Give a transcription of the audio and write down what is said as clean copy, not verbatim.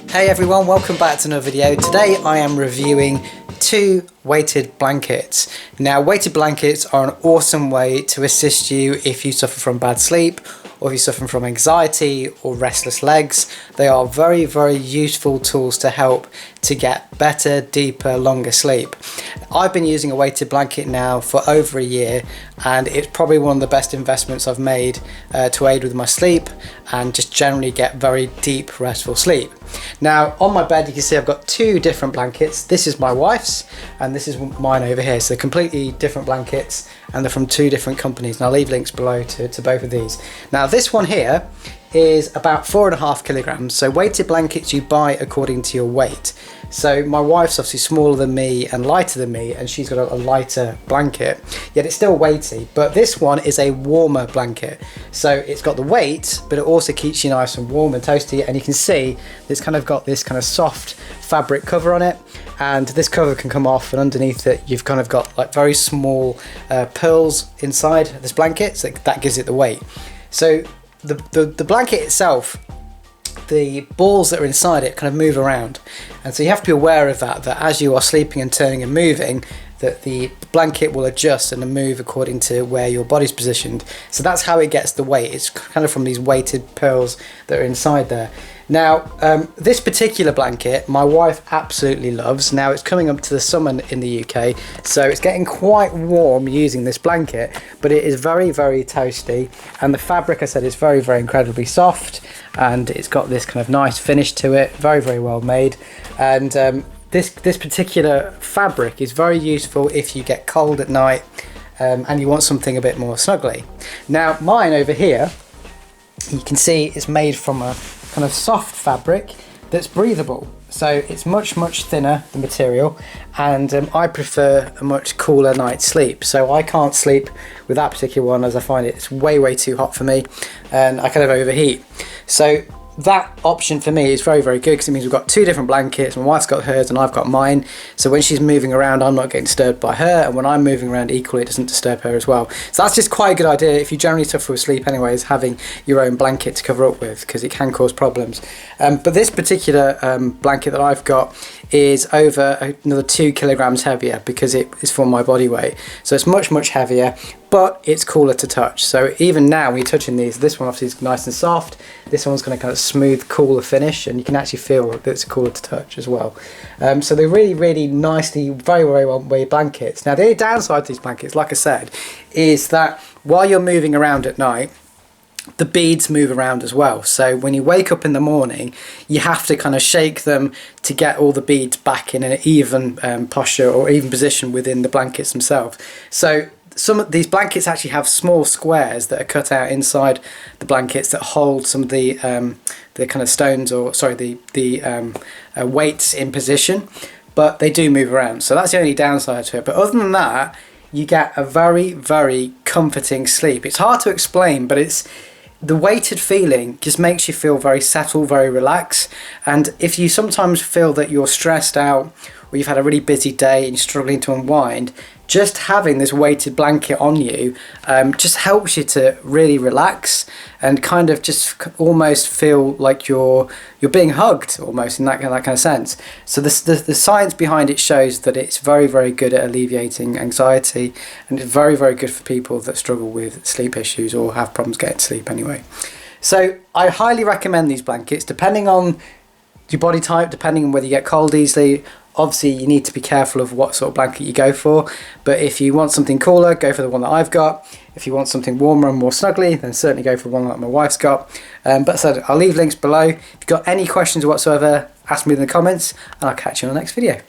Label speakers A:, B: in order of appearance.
A: Hey everyone, welcome back to another video. Today I am reviewing two weighted blankets. Now, weighted blankets are an awesome way to assist you if you suffer from bad sleep or if you suffer from anxiety or restless legs. They are very useful tools to help to get better, deeper, longer sleep. I've been using a weighted blanket now for over a year, and it's probably one of the best investments I've made to aid with my sleep and just generally get very deep, restful sleep. Now, on my bed you can see I've got two different blankets. This is my wife's and this is mine over here. So they're completely different blankets and they're from two different companies, and I'll leave links below to both of these. Now, this one here is about 4.5 kilograms. So weighted blankets you buy according to your weight. So my wife's obviously smaller than me and lighter than me, and she's got a lighter blanket, yet it's still weighty. But this one is a warmer blanket. So it's got the weight, but it also keeps you nice and warm and toasty. And you can see it's kind of got this kind of soft fabric cover on it. And this cover can come off, and underneath it you've kind of got like very small pearls inside this blanket, so that gives it the weight. So the blanket itself, the balls that are inside it kind of move around, and so you have to be aware of that as you are sleeping and turning and moving, that the blanket will adjust and move according to where your body's positioned. So that's how it gets the weight. It's kind of from these weighted pearls that are inside there. Now, this particular blanket my wife absolutely loves. Now, it's coming up to the summer in the UK, so it's getting quite warm using this blanket, but it is very toasty, and the fabric, I said, is very incredibly soft, and it's got this kind of nice finish to it, very well made. And this particular fabric is very useful if you get cold at night and you want something a bit more snuggly. Now, mine over here, you can see it's made from a kind of soft fabric that's breathable, so it's much thinner, the material, and I prefer a much cooler night's sleep. So I can't sleep with that particular one, as I find it's way too hot for me and I kind of overheat. So that option for me is very good, because it means we've got two different blankets. My wife's got hers and I've got mine, so when she's moving around I'm not getting disturbed by her, and when I'm moving around equally it doesn't disturb her as well. So that's just quite a good idea if you generally suffer with sleep anyways, having your own blanket to cover up with, because it can cause problems. But this particular blanket that I've got is over another 2 kilograms heavier, because it is for my body weight, so it's much heavier, but it's cooler to touch. So even now when you're touching these, this one obviously is nice and soft, this one's going to kind of smooth, cooler finish, and you can actually feel that it's cooler to touch as well. So they're really nicely, very well made blankets. Now, the only downside to these blankets, like I said, is that while you're moving around at night, the beads move around as well. So when you wake up in the morning, you have to kind of shake them to get all the beads back in an even posture or even position within the blankets themselves. So some of these blankets actually have small squares that are cut out inside the blankets that hold some of the kind of stones, or sorry, the weights in position, but they do move around. So that's the only downside to it. But other than that, you get a very comforting sleep. It's hard to explain, but it's the weighted feeling just makes you feel very settled, very relaxed. And if you sometimes feel that you're stressed out or you've had a really busy day and you're struggling to unwind, just having this weighted blanket on you just helps you to really relax and kind of just almost feel like you're being hugged, almost, in that kind of sense. So the science behind it shows that it's very good at alleviating anxiety, and it's very good for people that struggle with sleep issues or have problems getting to sleep anyway. So I highly recommend these blankets, depending on your body type, depending on whether you get cold easily. Obviously you need to be careful of what sort of blanket you go for, but if you want something cooler, go for the one that I've got. If you want something warmer and more snuggly, then certainly go for the one that my wife's got. But as I said, I'll leave links below. If you've got any questions whatsoever, ask me in the comments, and I'll catch you on the next video.